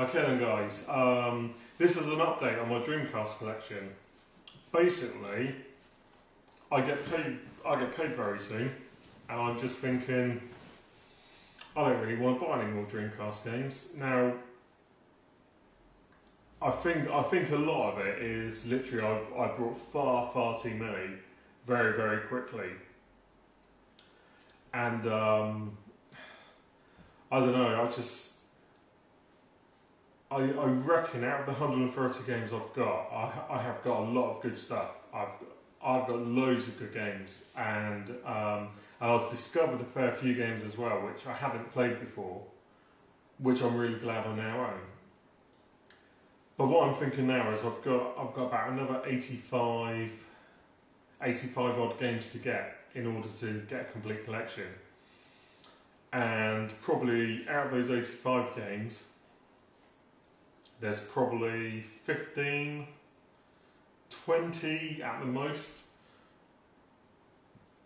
Okay then guys, this is an update on my Dreamcast collection. Basically, I get paid very soon, and I'm just thinking, I don't really want to buy any more Dreamcast games. Now, I think a lot of it is literally I brought far too many very quickly. And I don't know, I reckon out of the 130 games I've got, I have got a lot of good stuff. I've got loads of good games, and I've discovered a fair few games as well which I hadn't played before, which I'm really glad I now own. But what I'm thinking now is I've got about another 85 odd games to get in order to get a complete collection. And probably out of those 85 games, there's probably 15, 20 at the most,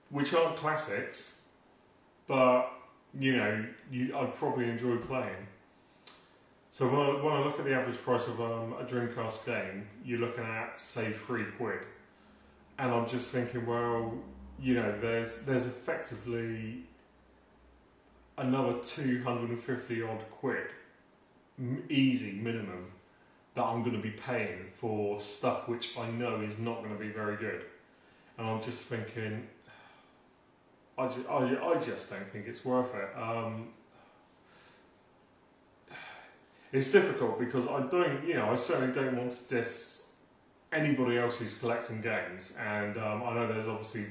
which aren't classics, but you know, I'd probably enjoy playing. So when I look at the average price of a Dreamcast game, you're looking at, say, £3. And I'm just thinking, well, you know, there's effectively another 250 odd quid, easy minimum, that I'm going to be paying for stuff which I know is not going to be very good. And I'm just thinking, I just don't think it's worth it. It's difficult because I certainly don't want to diss anybody else who's collecting games, and I know there's obviously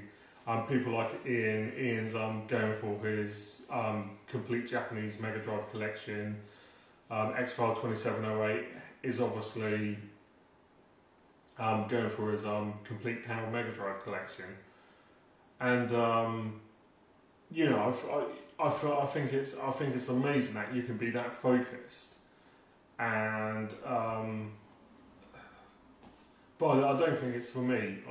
people like Ian. Ian's going for his complete Japanese Mega Drive collection. X-File 2708 is obviously going for his complete PAL Mega Drive collection, and you know, I think it's amazing that you can be that focused. And but I don't think it's for me.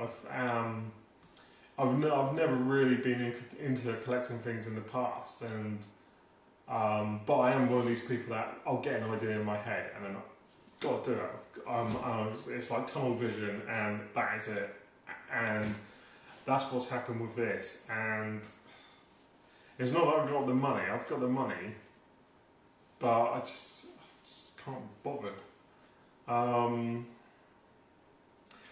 I've never really been into collecting things in the past, and but I am one of these people that I'll get an idea in my head and then I've got to do it. It's like tunnel vision, and that is it. And that's what's happened with this. And it's not that I've got the money. I've got the money, but I just can't be bothered.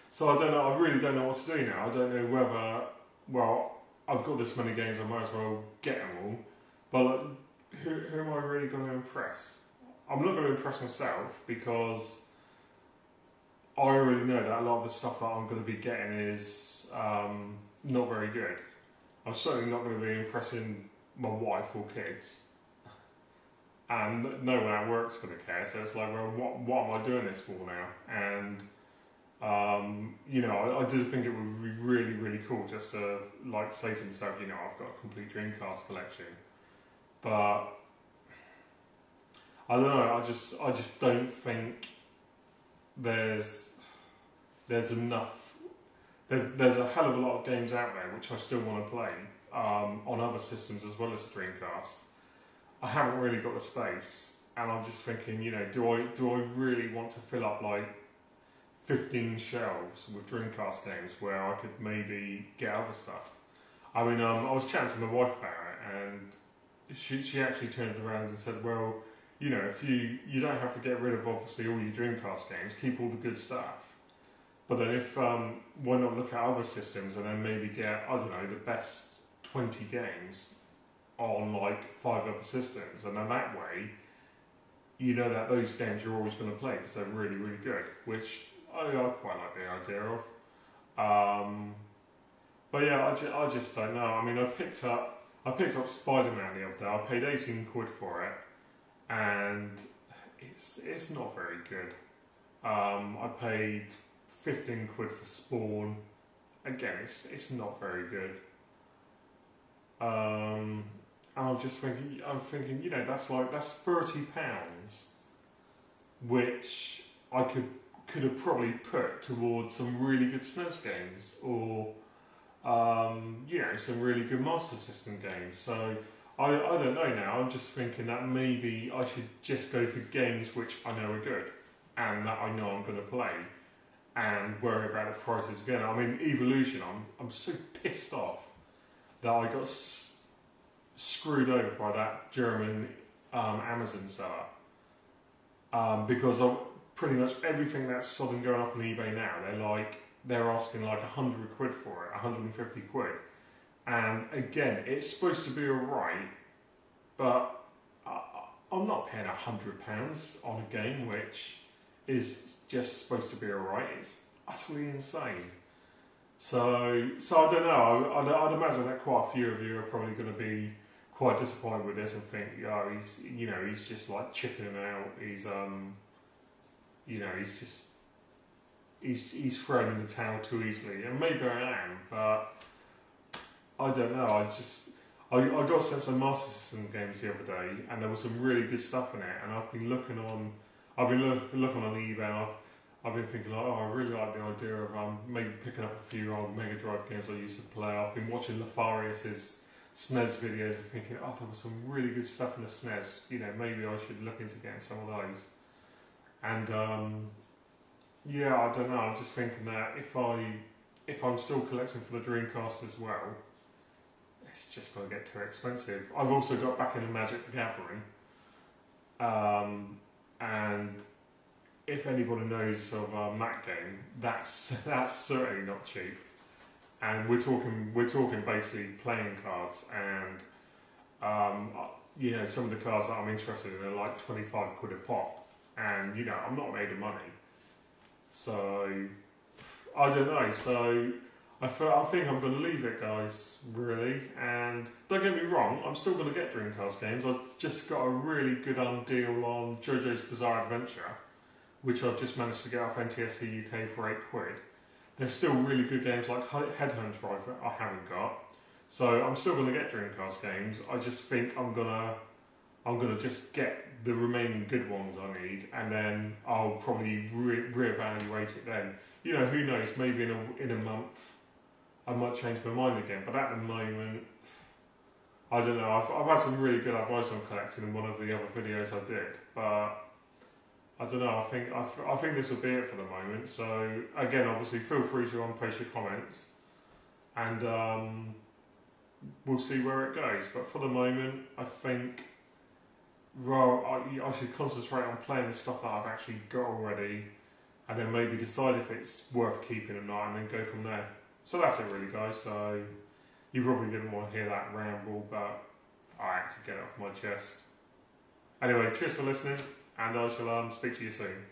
So I don't know. I really don't know what to do now. I don't know whether, well, I've got this many games, I might as well get them all. But who am I really going to impress? I'm not going to impress myself, because I already know that a lot of the stuff that I'm going to be getting is not very good. I'm certainly not going to be impressing my wife or kids. And no one at work's going to care, so it's like, well, what am I doing this for now? And you know, I did think it would be really cool just to like say to myself, you know, I've got a complete Dreamcast collection, but I don't know. I just don't think there's enough. There's a hell of a lot of games out there which I still want to play on other systems as well as the Dreamcast. I haven't really got the space, and I'm just thinking, you know, do I really want to fill up like 15 shelves with Dreamcast games where I could maybe get other stuff? I mean, I was chatting to my wife about it, and she actually turned around and said, well, you know, if you don't have to get rid of obviously all your Dreamcast games, keep all the good stuff. But then if why not look at other systems and then maybe get, I don't know, the best 20 games on like 5 other systems, and then that way you know that those games you're always going to play because they're really good, which I quite like the idea of. But yeah, I just don't know. I mean, I picked up Spider-Man the other day. I paid 18 quid for it, and it's not very good. I paid 15 quid for Spawn. Again, it's not very good. And I'm thinking, you know, that's £30, which I could have probably put towards some really good SNES games, or you know, some really good Master System games. So I don't know now. I'm just thinking that maybe I should just go for games which I know are good and that I know I'm going to play, and worry about the prices again. I mean, Evolution. I'm so pissed off that I got screwed over by that German Amazon seller, because pretty much everything that's suddenly going up on eBay now, they're asking like 100 quid for it, 150 quid. And again, it's supposed to be alright, but I'm not paying £100 on a game which is just supposed to be alright. It's utterly insane. So I don't know. I'd imagine that quite a few of you are probably going to be quite disappointed with this and think, oh, he's just like chickening out. He's thrown in the towel too easily, and maybe I am, but I don't know. I got sent some Master System games the other day, and there was some really good stuff in it. And I've been looking on eBay. And I've been thinking, like, oh, I really like the idea of maybe picking up a few old Mega Drive games I used to play. I've been watching Lefarius's SNES videos and thinking, oh, there was some really good stuff in the SNES. Maybe I should look into getting some of those. And yeah, I don't know. I'm just thinking that if I'm still collecting for the Dreamcast as well, it's just going to get too expensive. I've also got back into Magic the Gathering, and if anybody knows of that game, that's certainly not cheap. And we're talking basically playing cards, and some of the cards that I'm interested in are like 25 quid a pop, and I'm not made of money, so I don't know. So I think I'm going to leave it, guys, really. And don't get me wrong, I'm still going to get Dreamcast games. I've just got a really good deal on JoJo's Bizarre Adventure, which I've just managed to get off NTSC UK for 8 quid. There's still really good games like Headhunter I haven't got. So I'm still going to get Dreamcast games. I just think I'm gonna just get the remaining good ones I need, and then I'll probably reevaluate it then. Who knows? Maybe in a month I might change my mind again. But at the moment, I don't know. I've had some really good advice on collecting in one of the other videos I did, but I don't know. I think this will be it for the moment. So again, obviously, feel free to post your comments, and we'll see where it goes. But for the moment, I think I should concentrate on playing the stuff that I've actually got already, and then maybe decide if it's worth keeping or not, and then go from there. So that's it, really, guys. So you probably didn't want to hear that ramble, but I had to get it off my chest. Anyway, cheers for listening, and I shall speak to you soon.